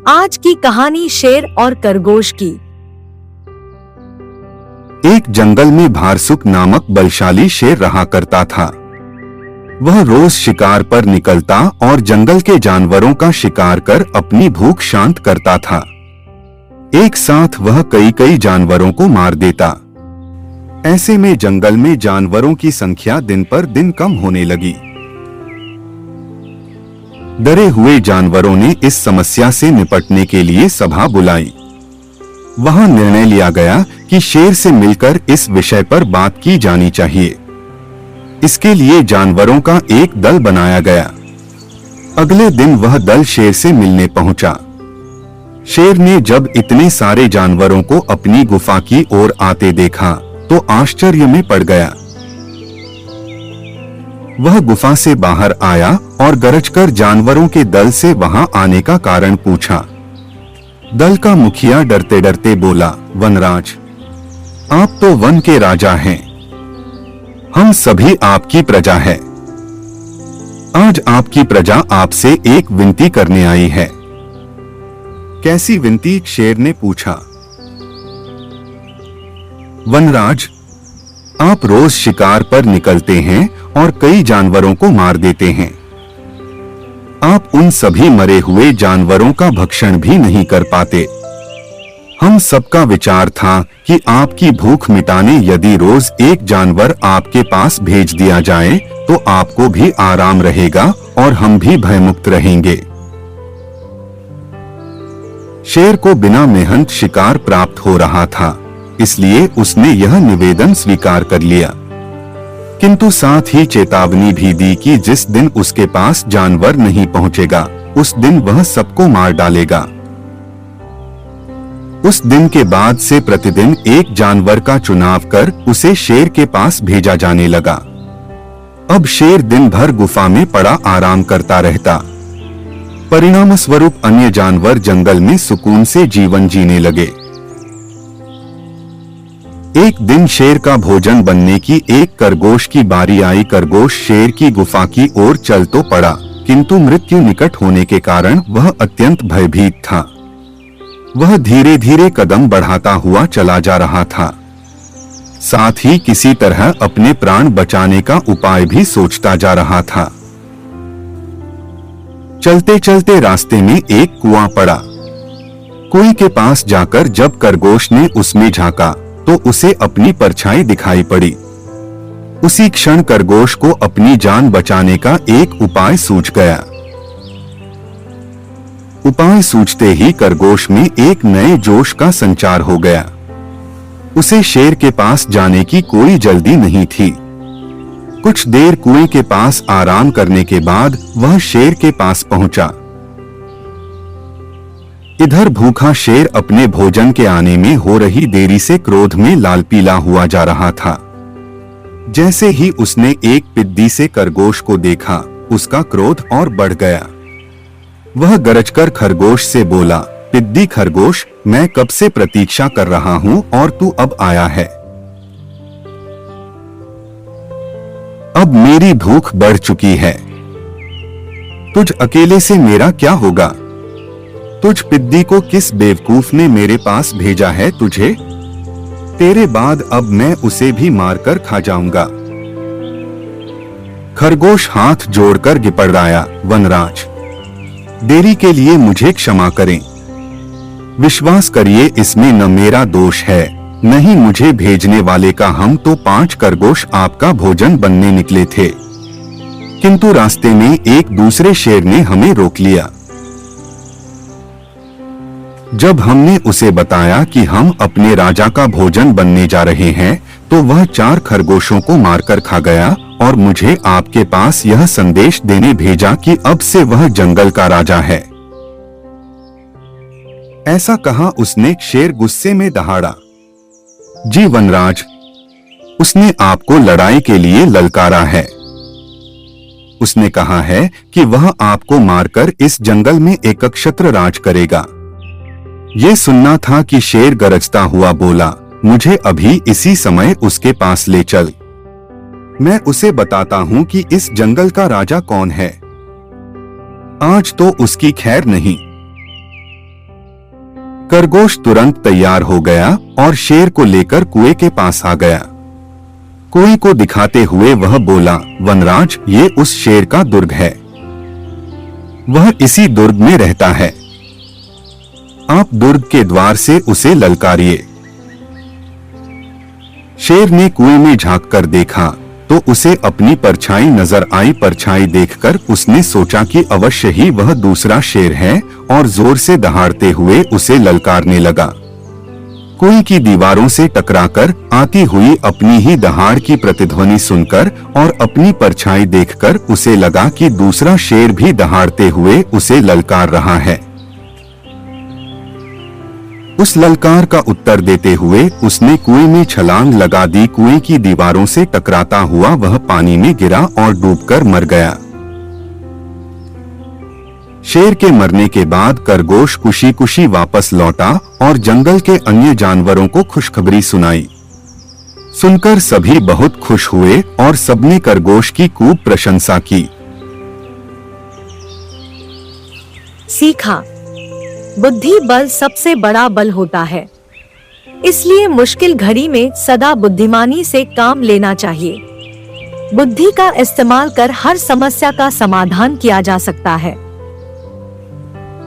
आज की कहानी शेर और खरगोश की। एक जंगल में भारसुक नामक बलशाली शेर रहा करता था। वह रोज शिकार पर निकलता और जंगल के जानवरों का शिकार कर अपनी भूख शांत करता था। एक साथ वह कई कई जानवरों को मार देता। ऐसे में जंगल में जानवरों की संख्या दिन पर दिन कम होने लगी। डरे हुए जानवरों ने इस समस्या से निपटने के लिए सभा बुलाई। वहां निर्णय लिया गया कि शेर से मिलकर इस विषय पर बात की जानी चाहिए। इसके लिए जानवरों का एक दल बनाया गया। अगले दिन वह दल शेर से मिलने पहुंचा। शेर ने जब इतने सारे जानवरों को अपनी गुफा की ओर आते देखा तो आश्चर्य में पड़ गया। वह गुफा से बाहर आया और गरजकर जानवरों के दल से वहां आने का कारण पूछा। दल का मुखिया डरते डरते बोला, वनराज, आप तो वन के राजा हैं। हम सभी आपकी प्रजा है। आज आपकी प्रजा आपसे एक विनती करने आई है। कैसी विनती? शेर ने पूछा। वनराज, आप रोज शिकार पर निकलते हैं और कई जानवरों को मार देते हैं। आप उन सभी मरे हुए जानवरों का भक्षण भी नहीं कर पाते। हम सबका विचार था कि आपकी भूख मिटाने यदि रोज एक जानवर आपके पास भेज दिया जाए तो आपको भी आराम रहेगा और हम भी भयमुक्त रहेंगे। शेर को बिना मेहनत शिकार प्राप्त हो रहा था, इसलिए उसने यह निवेदन स्वीकार कर लिया, किंतु साथ ही चेतावनी भी दी कि जिस दिन उसके पास जानवर नहीं पहुंचेगा उस दिन वह सबको मार डालेगा। उस दिन के बाद से प्रतिदिन एक जानवर का चुनाव कर उसे शेर के पास भेजा जाने लगा। अब शेर दिन भर गुफा में पड़ा आराम करता रहता। परिणाम स्वरूप अन्य जानवर जंगल में सुकून से जीवन जीने लगे। एक दिन शेर का भोजन बनने की एक खरगोश की बारी आई। खरगोश शेर की गुफा की ओर चल तो पड़ा, किंतु मृत्यु निकट होने के कारण वह अत्यंत भयभीत था। वह धीरे धीरे कदम बढ़ाता हुआ चला जा रहा था। साथ ही किसी तरह अपने प्राण बचाने का उपाय भी सोचता जा रहा था। चलते चलते रास्ते में एक कुआं पड़ा। कुएं के पास जाकर जब खरगोश ने उसमें झांका तो उसे अपनी परछाई दिखाई पड़ी। उसी क्षण खरगोश को अपनी जान बचाने का एक उपाय सूझ गया। उपाय सूझते ही खरगोश में एक नए जोश का संचार हो गया। उसे शेर के पास जाने की कोई जल्दी नहीं थी। कुछ देर कुएं के पास आराम करने के बाद वह शेर के पास पहुंचा। इधर भूखा शेर अपने भोजन के आने में हो रही देरी से क्रोध में लाल पीला हुआ जा रहा था। जैसे ही उसने एक पिद्दी से खरगोश को देखा, उसका क्रोध और बढ़ गया। वह गरजकर खरगोश से बोला, पिद्दी खरगोश, मैं कब से प्रतीक्षा कर रहा हूं और तू अब आया है। अब मेरी भूख बढ़ चुकी है। तुझ अकेले से मेरा क्या होगा? तुझ पिद्दी को किस बेवकूफ ने मेरे पास भेजा है तुझे? तेरे बाद अब मैं उसे भी मारकर खा जाऊंगा। खरगोश हाथ जोड़कर गिड़गिड़ाया, वनराज, देरी के लिए मुझे क्षमा करें। विश्वास करिए, इसमें न मेरा दोष है न ही मुझे भेजने वाले का। हम तो 5 खरगोश आपका भोजन बनने निकले थे, किंतु रास्ते में एक दूसरे शेर ने हमें रोक लिया। जब हमने उसे बताया कि हम अपने राजा का भोजन बनने जा रहे हैं तो वह 4 खरगोशों को मारकर खा गया और मुझे आपके पास यह संदेश देने भेजा कि अब से वह जंगल का राजा है। ऐसा कहा उसने। शेर गुस्से में दहाड़ा, जी वनराज, उसने आपको लड़ाई के लिए ललकारा है। उसने कहा है कि वह आपको मारकर इस जंगल में एकछत्र राज करेगा। ये सुनना था कि शेर गरजता हुआ बोला, मुझे अभी इसी समय उसके पास ले चल। मैं उसे बताता हूं कि इस जंगल का राजा कौन है। आज तो उसकी खैर नहीं। खरगोश तुरंत तैयार हो गया और शेर को लेकर कुएं के पास आ गया। कुएं को दिखाते हुए वह बोला, वनराज, ये उस शेर का दुर्ग है। वह इसी दुर्ग में रहता है। आप दुर्ग के द्वार से उसे ललकारिए। शेर ने कुएं में झांक कर देखा तो उसे अपनी परछाई नजर आई। परछाई देखकर उसने सोचा कि अवश्य ही वह दूसरा शेर है और जोर से दहाड़ते हुए उसे ललकारने लगा। कुएं की दीवारों से टकराकर आती हुई अपनी ही दहाड़ की प्रतिध्वनि सुनकर और अपनी परछाई देखकर उसे लगा कि दूसरा शेर भी दहाड़ते हुए उसे ललकार रहा है। उस ललकार का उत्तर देते हुए उसने कुएं में छलांग लगा दी। कुएं की दीवारों से टकराता हुआ वह पानी में गिरा और डूबकर मर गया। शेर के मरने के बाद खरगोश खुशी खुशी वापस लौटा और जंगल के अन्य जानवरों को खुशखबरी सुनाई। सुनकर सभी बहुत खुश हुए और सबने खरगोश की खूब प्रशंसा की। सीखा, बुद्धि बल सबसे बड़ा बल होता है, इसलिए मुश्किल घड़ी में सदा बुद्धिमानी से काम लेना चाहिए। बुद्धि का इस्तेमाल कर हर समस्या का समाधान किया जा सकता है।